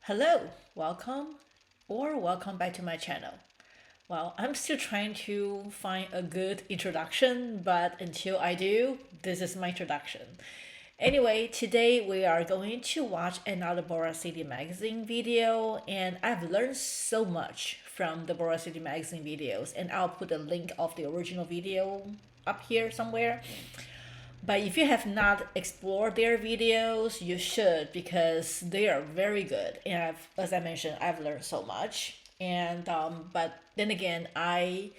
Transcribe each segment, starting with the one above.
Hello, welcome back to my channel. Well, I'm still trying to find a good introduction, but until I do, this is my introduction. Anyway, today we are going to watch another Bora City Magazine video, and I've learned so much from the Bora City Magazine videos, and I'll put a link of the original video up here somewhere. But if you have not explored their videos, you should because they are very good. And as I mentioned, I've learned so much. And but then again, I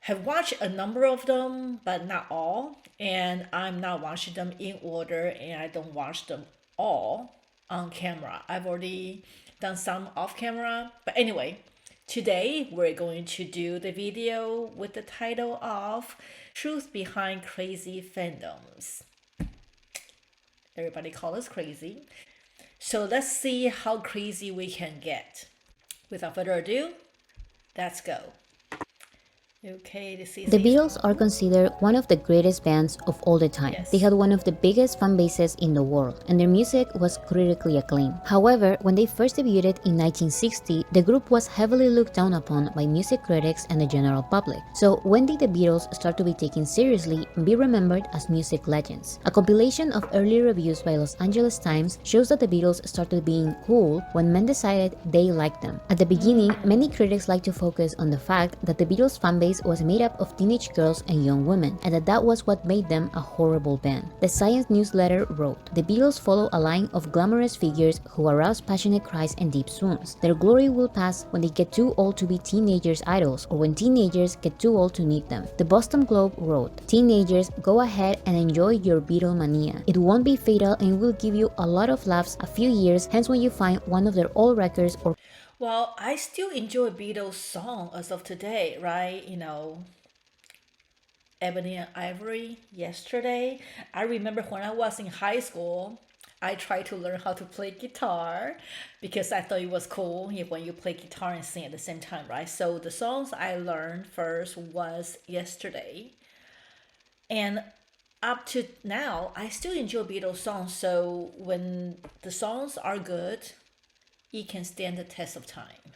have watched a number of them, but not all. And I'm not watching them in order, and I don't watch them all on camera. I've already done some off camera. But anyway, today we're going to do the video with the title of Truth Behind Crazy Fandoms. Everybody call us crazy. So let's see how crazy we can get. Without further ado, let's go. Okay, this is The Beatles are considered one of the greatest bands of all the time. Yes. They had one of the biggest fan bases in the world, and their music was critically acclaimed. However, when they first debuted in 1960, the group was heavily looked down upon by music critics and the general public. So when did the Beatles start to be taken seriously and be remembered as music legends? A compilation of early reviews by Los Angeles Times shows that the Beatles started being cool when men decided they liked them. At the beginning, many critics like to focus on the fact that the Beatles fan base was made up of teenage girls and young women, and that was what made them a horrible band. The Science newsletter wrote, "The Beatles follow a line of glamorous figures who arouse passionate cries and deep swoons. Their glory will pass when they get too old to be teenagers' idols, or when teenagers get too old to need them." The Boston Globe wrote, "Teenagers, go ahead and enjoy your Beatlemania. It won't be fatal and will give you a lot of laughs a few years hence when you find one of their old records or..." Well, I still enjoy Beatles song as of today, right? Ebony and Ivory, Yesterday. I remember when I was in high school, I tried to learn how to play guitar because I thought it was cool when you play guitar and sing at the same time, right? So the songs I learned first was Yesterday. And up to now, I still enjoy Beatles songs. So when the songs are good, it can stand the test of time.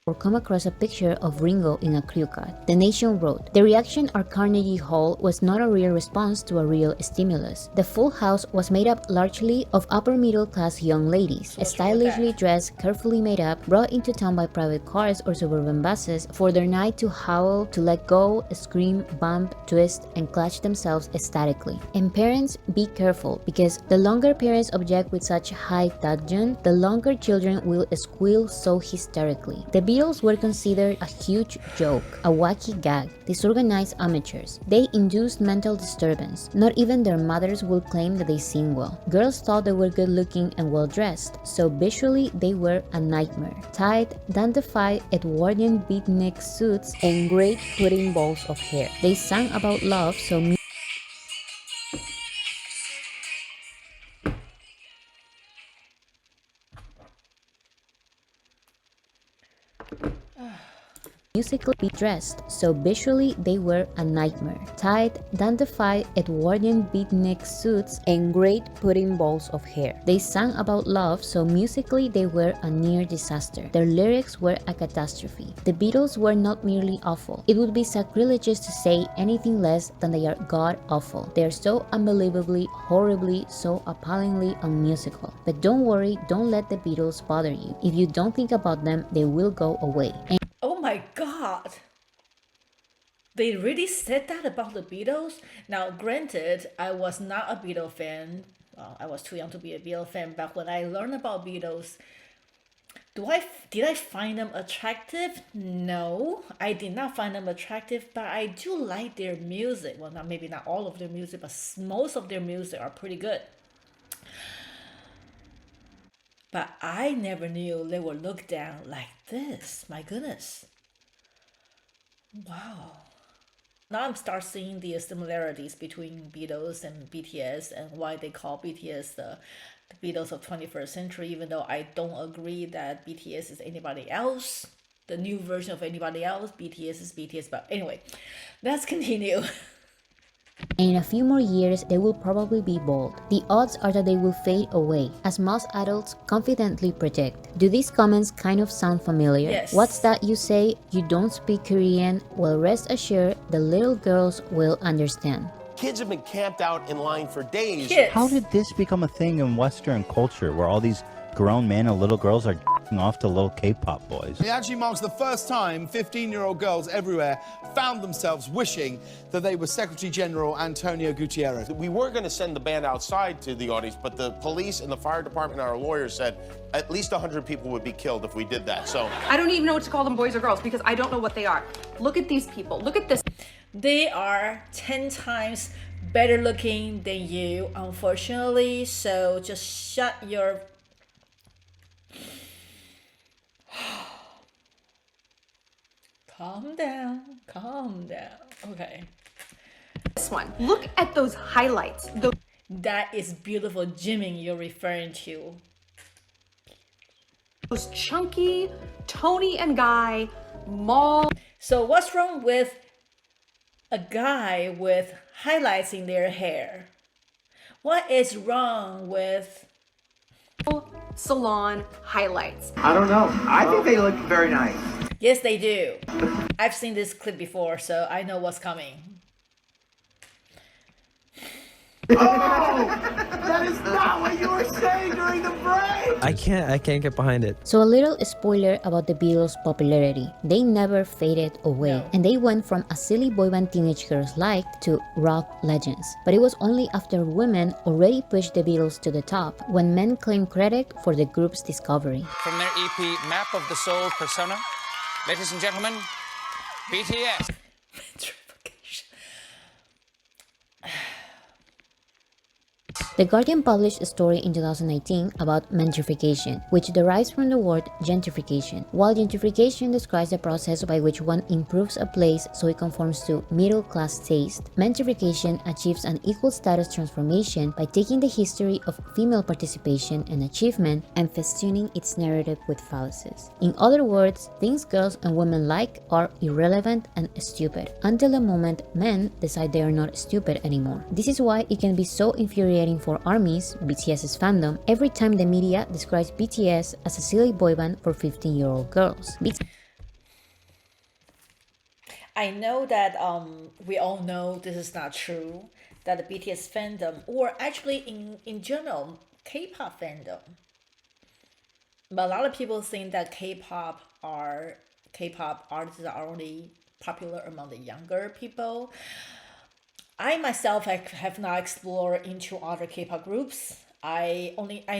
or come across a picture of Ringo in a crew cut. The Nation wrote, "The reaction at Carnegie Hall was not a real response to a real stimulus. The full house was made up largely of upper middle class young ladies, stylishly dressed, carefully made up, brought into town by private cars or suburban buses for their night to howl, to let go, scream, bump, twist, and clutch themselves ecstatically. And parents, be careful, because the longer parents object with such high dudgeon, the longer children will squeal so hysterically. The Beatles were considered a huge joke, a wacky gag, disorganized amateurs. They induced mental disturbance. Not even their mothers would claim that they sing well. Girls thought they were good looking and well dressed, so visually they were a nightmare. Tight, dandified Edwardian beatnik suits and great pudding balls of hair. They sang about love, so musically dressed, so visually they were a nightmare. Tight, dandified Edwardian beatnik suits and great pudding balls of hair. They sang about love, so musically they were a near disaster. Their lyrics were a catastrophe. The Beatles were not merely awful. It would be sacrilegious to say anything less than they are god-awful. They are so unbelievably, horribly, so appallingly unmusical. But don't worry, don't let the Beatles bother you. If you don't think about them, they will go away." Oh my God! They really said that about the Beatles? Now, granted, I was not a Beatles fan. Well, I was too young to be a Beatles fan, but when I learned about Beatles, did I find them attractive? No, I did not find them attractive, but I do like their music. Well, maybe not all of their music, but most of their music are pretty good. But I never knew they were looked down like this. My goodness. Wow. Now I'm start seeing the similarities between Beatles and BTS and why they call BTS the Beatles of 21st century, even though I don't agree that BTS is anybody else. The new version of anybody else. BTS is BTS. But anyway, let's continue. and in a few more years they will probably be bald. The odds are that they will fade away, as most adults confidently predict. Do these comments kind of sound familiar? Yes. What's that you say? You don't speak Korean? Well, rest assured, the little girls will understand. Kids have been camped out in line for days. Kids. How did this become a thing in Western culture where all these grown men and little girls are off to little K-pop boys? It actually marks the first time 15-year-old girls everywhere found themselves wishing that they were Secretary General Antonio Gutierrez. We were going to send the band outside to the audience, but the police and the fire department and our lawyers said at least 100 people would be killed if we did that. So I don't even know what to call them, boys or girls, because I don't know what they are. Look at these people. Look at this. They are 10 times better looking than you, unfortunately. So just shut your... Calm down, calm down. Okay. This one. Look at those highlights. That is beautiful gymming you're referring to. Those chunky Tony and Guy mall. So what's wrong with a guy with highlights in their hair? What is wrong with salon highlights? I don't know. I think they look very nice. Yes, they do. I've seen this clip before, so I know what's coming. Oh, that is not what you were saying during the break. I can't get behind it. So a little spoiler about the Beatles' popularity. They never faded away, and they went from a silly boy band teenage girls liked to rock legends. But it was only after women already pushed the Beatles to the top when men claimed credit for the group's discovery. From their EP Map of the Soul Persona, ladies and gentlemen, BTS. The Guardian published a story in 2019 about mentrification, which derives from the word gentrification. While gentrification describes the process by which one improves a place so it conforms to middle-class taste, mentrification achieves an equal status transformation by taking the history of female participation and achievement and festooning its narrative with fallacies. In other words, things girls and women like are irrelevant and stupid, until the moment men decide they are not stupid anymore. This is why it can be so infuriating for ARMY's, BTS's fandom, every time the media describes BTS as a silly boy band for 15-year-old girls. I know that we all know this is not true, that the BTS fandom, or actually in general, K-pop fandom. But a lot of people think that K-pop artists are only popular among the younger people. I myself have not explored into other K-pop groups. I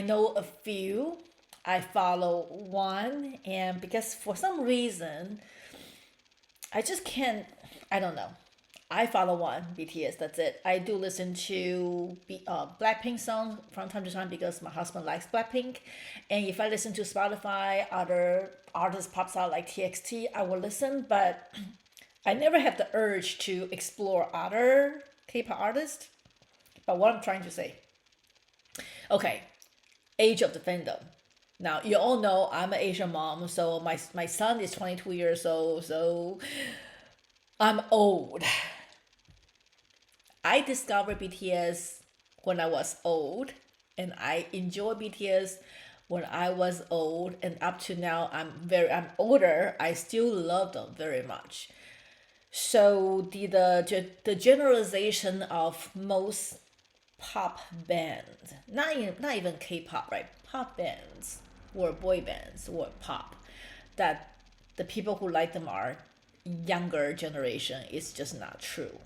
know a few. I follow one, and because for some reason I just can't, I don't know. I follow one, BTS, that's it. I do listen to Blackpink songs from time to time because my husband likes Blackpink. And if I listen to Spotify, other artists pops out like TXT, I will listen, but I never have the urge to explore other K-pop artists. But what I'm trying to say, okay, age of the fandom. Now, you all know I'm an Asian mom, so my son is 22 years old, so I'm old. I discovered BTS when I was old, and I enjoy BTS when I was old, and up to now I'm older. I still love them very much. So the generalization of most pop bands, not even K-pop, right? Pop bands or boy bands or pop, that the people who like them are younger generation is just not true.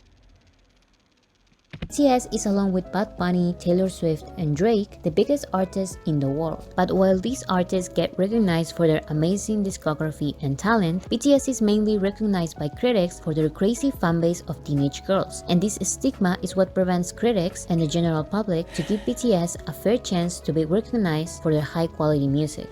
BTS is, along with Bad Bunny, Taylor Swift, and Drake, the biggest artists in the world. But while these artists get recognized for their amazing discography and talent, BTS is mainly recognized by critics for their crazy fanbase of teenage girls. And this stigma is what prevents critics and the general public to give BTS a fair chance to be recognized for their high-quality music.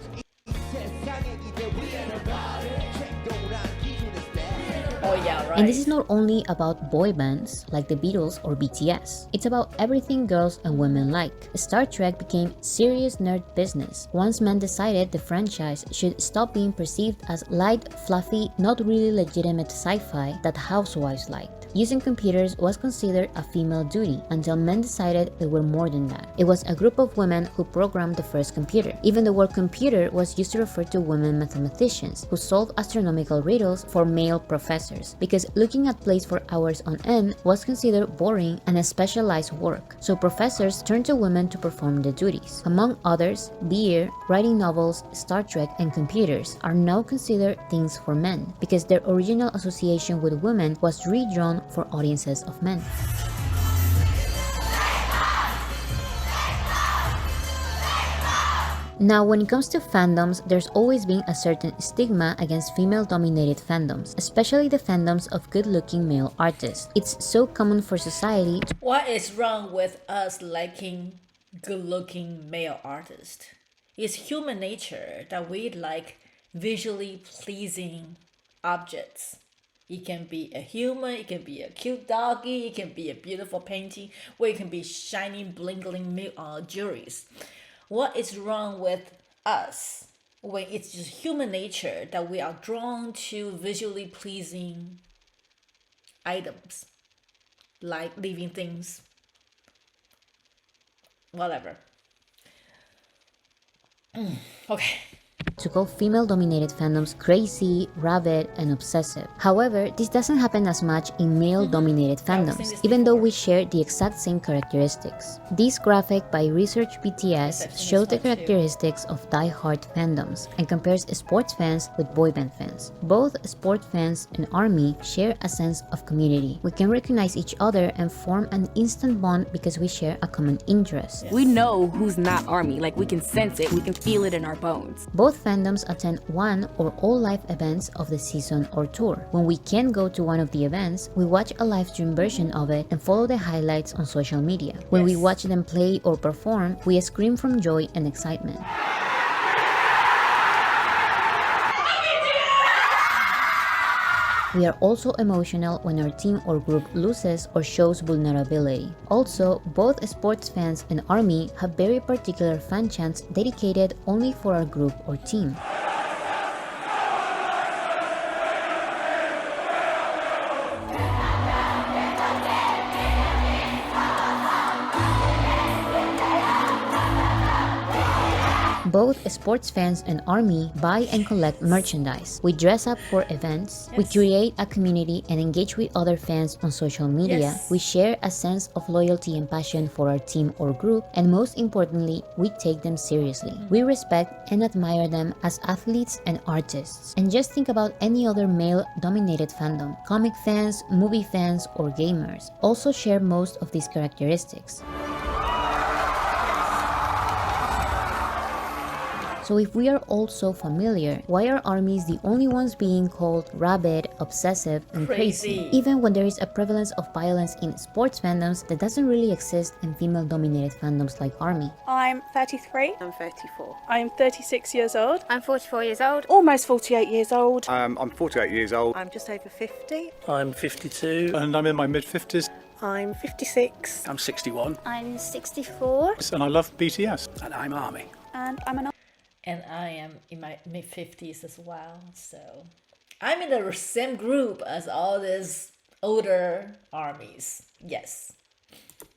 Oh yeah, And this is not only about boy bands like the Beatles or BTS. It's about everything girls and women like. Star Trek became serious nerd business once men decided the franchise should stop being perceived as light, fluffy, not really legitimate sci-fi that housewives liked. Using computers was considered a female duty until men decided they were more than that. It was a group of women who programmed the first computer. Even the word computer was used to refer to women mathematicians who solved astronomical riddles for male professors, because looking at plates for hours on end was considered boring and a specialized work. So professors turned to women to perform the duties. Among others, beer, writing novels, Star Trek, and computers are now considered things for men, because their original association with women was redrawn for audiences of men. Now, when it comes to fandoms, there's always been a certain stigma against female-dominated fandoms, especially the fandoms of good-looking male artists. It's so common for society to— What is wrong with us liking good-looking male artists? It's human nature that we like visually pleasing objects. It can be a human, it can be a cute doggy, it can be a beautiful painting, or it can be shining, bling-bling jewelries. What is wrong with us when it's just human nature that we are drawn to visually pleasing items, like living things, whatever. Okay. to call female-dominated fandoms crazy, rabid, and obsessive. However, this doesn't happen as much in male-dominated fandoms, even though we share the exact same characteristics. This graphic by Research BTS shows the characteristics of die-hard fandoms and compares sports fans with boy band fans. Both sports fans and ARMY share a sense of community. We can recognize each other and form an instant bond because we share a common interest. We know who's not ARMY, like we can sense it, we can feel it in our bones. Both fandoms attend one or all live events of the season or tour. When we can't go to one of the events, we watch a live stream version of it and follow the highlights on social media. When we watch them play or perform, we scream from joy and excitement. We are also emotional when our team or group loses or shows vulnerability. Also, both sports fans and ARMY have very particular fan chants dedicated only for our group or team. Both sports fans and ARMY buy and collect merchandise. We dress up for events, we create a community and engage with other fans on social media, we share a sense of loyalty and passion for our team or group, and most importantly, we take them seriously. We respect and admire them as athletes and artists. And just think about any other male-dominated fandom. Comic fans, movie fans, or gamers also share most of these characteristics. So if we are all so familiar, why are ARMYs the only ones being called rabid, obsessive, and crazy? Even when there is a prevalence of violence in sports fandoms that doesn't really exist in female-dominated fandoms like ARMY. I'm 33. I'm 34. I'm 36 years old. I'm 44 years old. Almost 48 years old. I'm 48 years old. I'm just over 50. I'm 52. And I'm in my mid-50s. I'm 56. I'm 61. I'm 64. And I love BTS. And I'm ARMY. And I'm an... And I am in my mid-50s as well, so I'm in the same group as all these older ARMYs. Yes.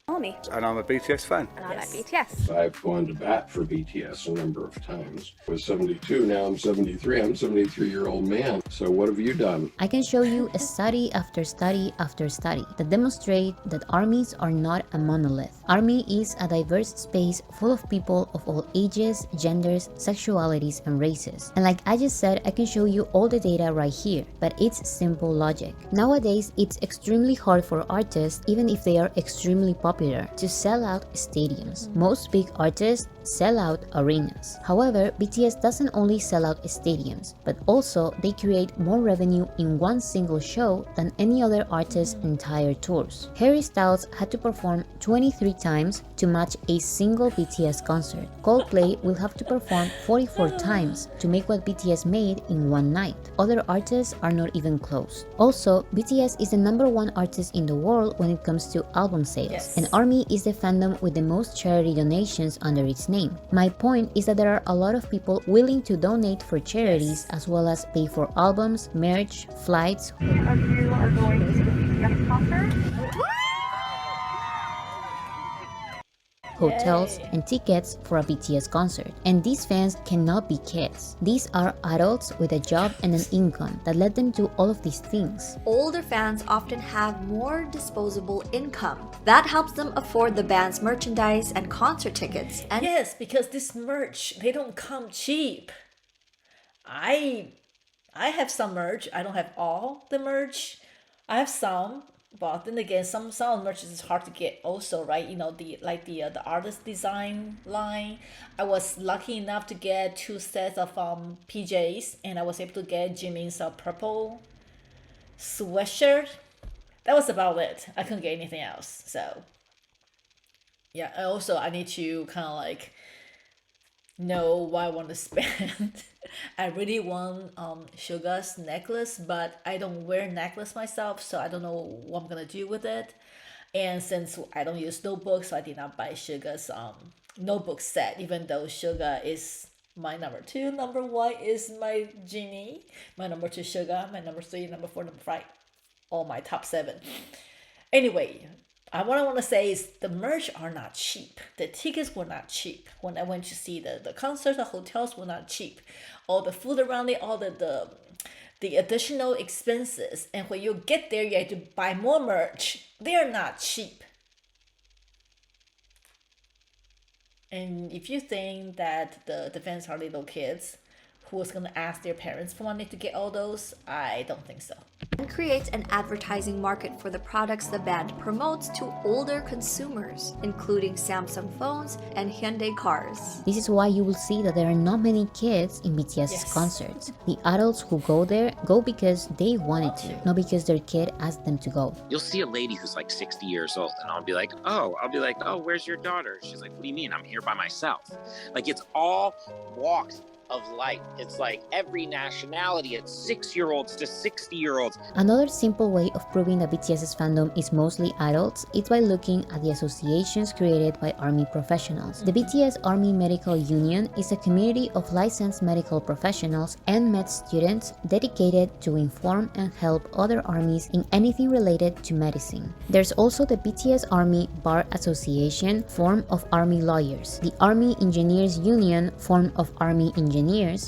ARMY. And I'm a BTS fan. And I like BTS. I've gone to bat for BTS a number of times. I was 72, now I'm 73. I'm a 73-year-old man. So what have you done? I can show you a study after study after study that demonstrate that ARMYs are not a monolith. ARMY is a diverse space full of people of all ages, genders, sexualities, and races. And like I just said, I can show you all the data right here, but it's simple logic. Nowadays, it's extremely hard for artists, even if they are extremely hugely popular to sell out stadiums. Most big artists sell out arenas. However, BTS doesn't only sell out stadiums, but also they create more revenue in one single show than any other artist's entire tours. Harry Styles had to perform 23 times to match a single BTS concert. Coldplay will have to perform 44 times to make what BTS made in one night. Other artists are not even close. Also, BTS is the #1 artist in the world when it comes to album sales, and ARMY is the fandom with the most charity donations under its name. My point is that there are a lot of people willing to donate for charities as well as pay for albums, merch, flights, You are going to the BTS concert? hotels, and tickets for a BTS concert. And these fans cannot be kids. These are adults with a job and an income that let them do all of these things. Older fans often have more disposable income. That helps them afford the band's merchandise and concert tickets. And yes, because this merch, they don't come cheap. I have some merch. I don't have all the merch. I have some. But then again, some merch is hard to get also, right? You know, the artist design line. I was lucky enough to get 2 sets of PJs, and I was able to get Jimin's purple sweatshirt. That was about it. I couldn't get anything else. So yeah, I need to kind of like know what I want to spend. I really want Suga's necklace, but I don't wear necklace myself, so I don't know what I'm gonna do with it. And since I don't use notebooks, so I did not buy Suga's notebook set, even though Suga is my number 2. Number 1 is my Genie. My number 2 Suga. My number 3, number 4, number 5. All my top 7. Anyway, what I want to say is the merch are not cheap. The tickets were not cheap. When I went to see the concerts, the hotels were not cheap. All the food around it, all the additional expenses. And when you get there, you have to buy more merch. They're not cheap. And if you think that the fans are little kids who was going to ask their parents for money to get all those, I don't think so. creates an advertising market for the products the band promotes to older consumers, including Samsung phones and Hyundai cars. This is why you will see that there are not many kids in BTS concerts. The adults who go there go because they wanted to, not because their kid asked them to go. You'll see a lady who's like 60 years old, and I'll be like, oh, where's your daughter? She's like, what do you mean? I'm here by myself. Like, it's all walks of life. It's like every nationality. It's 6-year-olds to 60-year-olds. Another simple way of proving that BTS's fandom is mostly adults is by looking at the associations created by ARMY professionals. The BTS ARMY Medical Union is a community of licensed medical professionals and med students dedicated to inform and help other armies in anything related to medicine. There's also the BTS ARMY Bar Association, formed of ARMY lawyers, the ARMY Engineers Union, formed of ARMY engineers,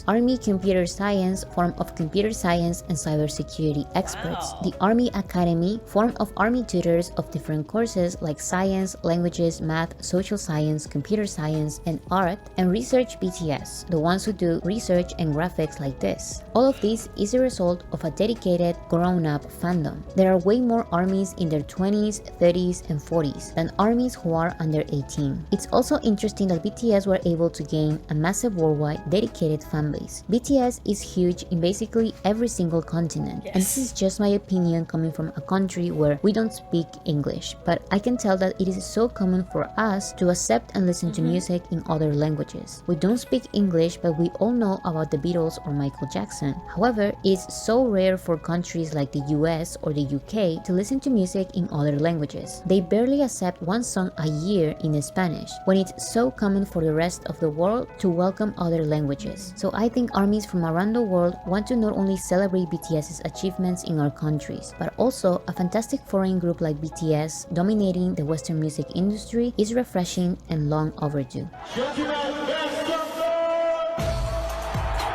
ARMY Computer Science, form of computer science and cybersecurity experts, the ARMY Academy, form of ARMY tutors of different courses like science, languages, math, social science, computer science, and art, and Research BTS, the ones who do research and graphics like this. All of this is a result of a dedicated, grown-up fandom. There are way more armies in their 20s, 30s, and 40s than armies who are under 18. It's also interesting that BTS were able to gain a massive worldwide dedicated fan base. BTS is huge in basically every single continent, and this is just my opinion coming from a country where we don't speak English, but I can tell that it is so common for us to accept and listen to music in other languages. We don't speak English, but we all know about the Beatles or Michael Jackson. However, it's so rare for countries like the US or the UK to listen to music in other languages. They barely accept one song a year in Spanish, when it's so common for the rest of the world to welcome other languages. So I think armies from around the world want to not only celebrate BTS's achievements in our countries, but also a fantastic foreign group like BTS dominating the Western music industry is refreshing and long overdue.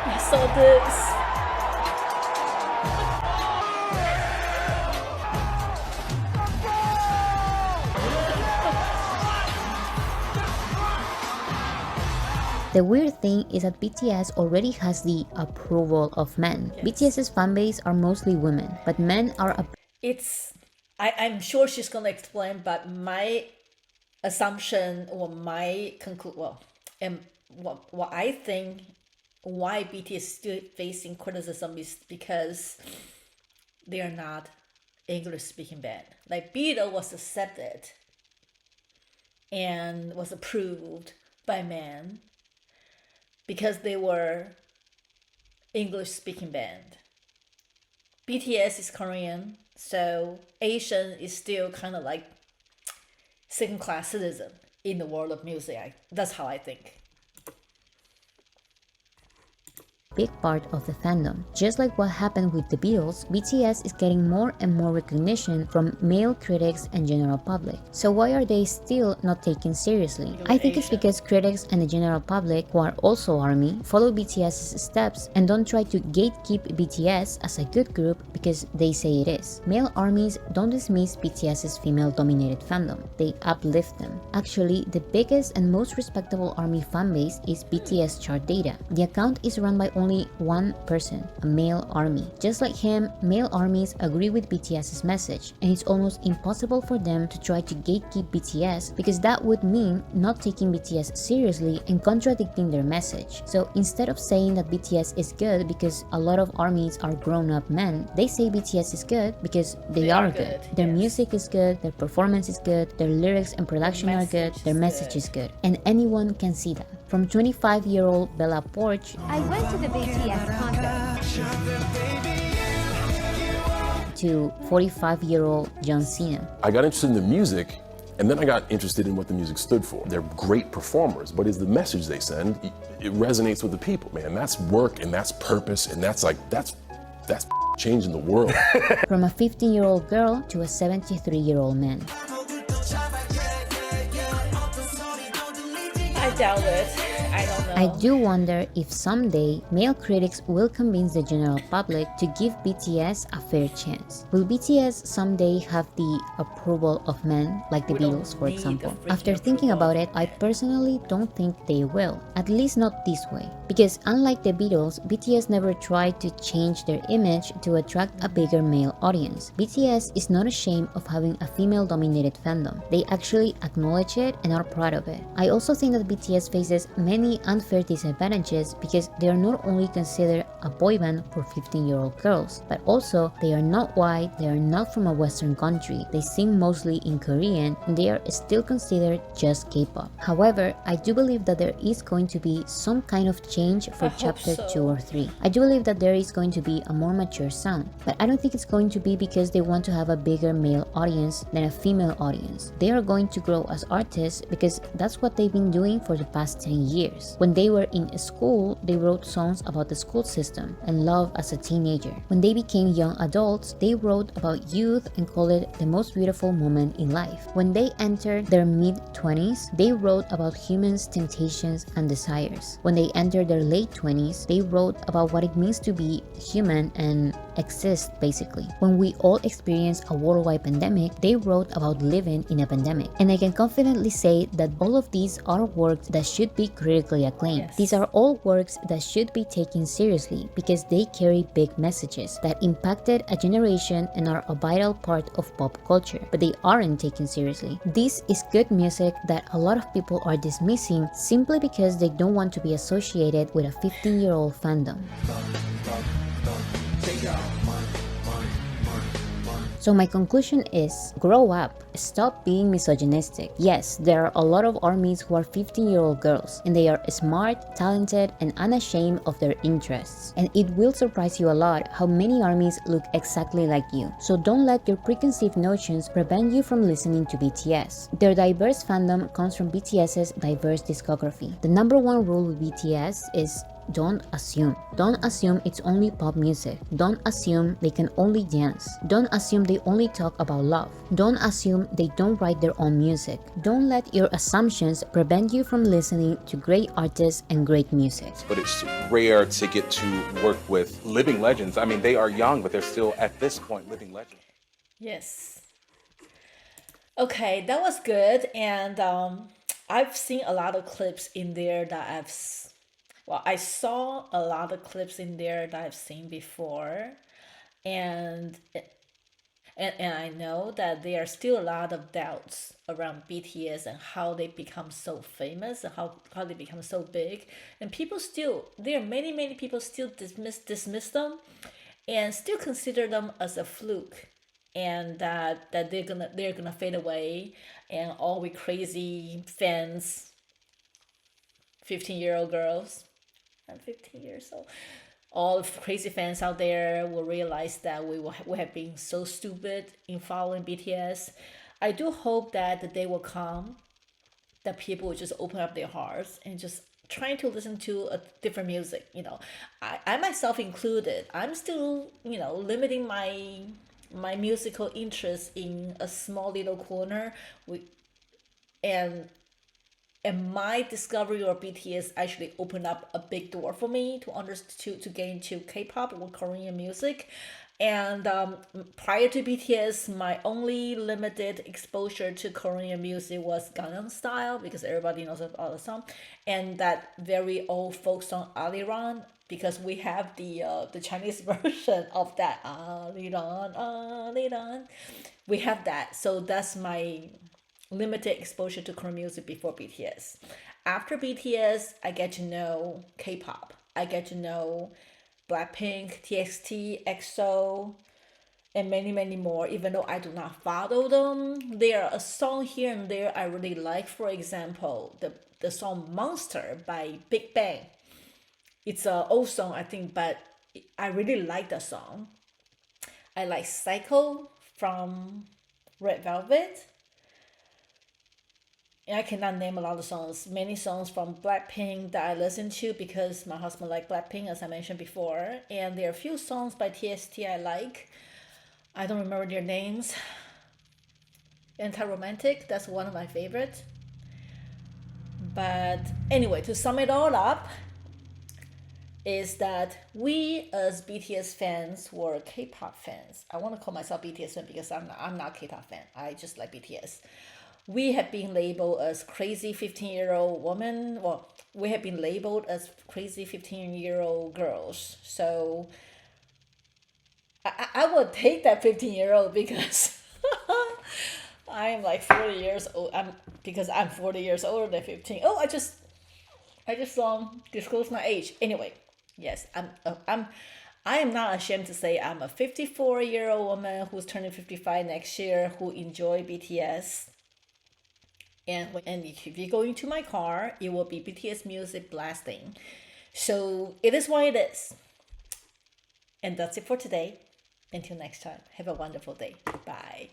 I saw this. The weird thing is that BTS already has the approval of men. BTS's fanbase are mostly women, but men are I'm sure she's gonna explain, but my assumption or my and what I think why BTS is still facing criticism is because they are not English speaking band. Like Beatles was accepted and was approved by men because they were English speaking band. BTS is Korean, so Asian is still kind of like second class citizen in the world of music. That's how I think. Big part of the fandom. Just like what happened with the Beatles, BTS is getting more and more recognition from male critics and general public. So why are they still not taken seriously? I think it's because critics and the general public, who are also ARMY, follow BTS's steps and don't try to gatekeep BTS as a good group because they say it is. Male ARMYs don't dismiss BTS's female-dominated fandom. They uplift them. Actually, the biggest and most respectable ARMY fanbase is BTS chart data. The account is run by only one person, a male ARMY. Just like him, male ARMYs agree with BTS's message, and it's almost impossible for them to try to gatekeep BTS because that would mean not taking BTS seriously and contradicting their message. So instead of saying that BTS is good because a lot of ARMYs are grown-up men, they say BTS is good because they are good. Their music is good, their performance is good, their lyrics and production are good, their message is good. And anyone can see that. From 25-year-old Bella Poarch I went to the BTS concert. to 45-year-old John Cena. I got interested in the music, and then I got interested in what the music stood for. They're great performers, but is the message they send, it resonates with the people, man. That's work, and that's purpose, and that's changing the world. From a 15-year-old girl to a 73-year-old man. I doubt it. I don't know. I do wonder if someday male critics will convince the general public to give BTS a fair chance. Will BTS someday have the approval of men, like the Beatles, for example? After thinking about it, I personally don't think they will. At least not this way. Because unlike the Beatles, BTS never tried to change their image to attract a bigger male audience. BTS is not ashamed of having a female-dominated fandom. They actually acknowledge it and are proud of it. I also think that BTS faces many unfair disadvantages because they are not only considered a boy band for 15-year-old girls, but also they are not white, they are not from a Western country, they sing mostly in Korean, and they are still considered just K-pop. However, I do believe that there is going to be some kind of change for chapter 2 or 3. I do believe that there is going to be a more mature sound, but I don't think it's going to be because they want to have a bigger male audience than a female audience. They are going to grow as artists because that's what they've been doing for the past 10 years. When they were in school, they wrote songs about the school system and love as a teenager. When they became young adults, they wrote about youth and called it the most beautiful moment in life. When they entered their mid-20s, they wrote about humans' temptations and desires. When they entered their late 20s, they wrote about what it means to be human and exist, basically. When we all experienced a worldwide pandemic, they wrote about living in a pandemic. And I can confidently say that all of these are works that should be critically acclaimed. Yes. These are all works that should be taken seriously because they carry big messages that impacted a generation and are a vital part of pop culture, but they aren't taken seriously. This is good music that a lot of people are dismissing simply because they don't want to be associated with a 15-year-old fandom. So my conclusion is, grow up, stop being misogynistic. Yes, there are a lot of ARMYs who are 15-year-old girls, and they are smart, talented, and unashamed of their interests. And it will surprise you a lot how many ARMYs look exactly like you. So don't let your preconceived notions prevent you from listening to BTS. Their diverse fandom comes from BTS's diverse discography. The number one rule with BTS is don't assume. Don't assume it's only pop music. Don't assume they can only dance. Don't assume they only talk about love. Don't assume they don't write their own music. Don't let your assumptions prevent you from listening to great artists and great music. But it's rare to get to work with living legends. I mean, they are young, but they're still, at this point, living legends. Yes. Okay, that was good. And I've seen a lot of clips in there that I saw a lot of clips in there that I've seen before, and And I know that there are still a lot of doubts around BTS and how they become so famous and how they become so big. And people still, there are many people still dismiss them and still consider them as a fluke, and that they're gonna fade away, and all we crazy fans, 15-year-old girls, I'm 15 years old, all of crazy fans out there will realize that we have been so stupid in following BTS. I do hope that the day will come that people will just open up their hearts and just trying to listen to a different music. I myself included, I'm still, limiting my musical interest in a small little corner. And my discovery of BTS actually opened up a big door for me to get into K-pop or Korean music. And prior to BTS, my only limited exposure to Korean music was Gangnam Style, because everybody knows all the song, and that very old folk song Aliran, because we have the Chinese version of that Aliran, Aliran. We have that, so that's my limited exposure to Korean music before BTS. After BTS, I get to know K-pop. I get to know Blackpink, TXT, EXO, and many more, even though I do not follow them. There are a song here and there I really like. For example, the song Monster by Big Bang. It's an old song, I think, but I really like the song. I like Psycho from Red Velvet. I cannot name a lot of songs. Many songs from Blackpink that I listen to because my husband likes Blackpink, as I mentioned before. And there are a few songs by TXT I like. I don't remember their names. Anti-Romantic, that's one of my favorites. But anyway, to sum it all up, is that we as BTS fans were K-pop fans. I want to call myself BTS fan because I'm not a K-pop fan. I just like BTS. We have been labeled as crazy 15-year-old women. Well, we have been labeled as crazy 15-year-old girls. So I would take that 15-year-old because I am like 40 years old. Because I'm 40 years older than 15. Oh, I just disclosed my age. Anyway, yes, I am not ashamed to say I'm a 54-year-old woman who's turning 55 next year who enjoy BTS. And if you go into my car, it will be BTS music blasting. So it is what it is. And that's it for today. Until next time, have a wonderful day. Bye.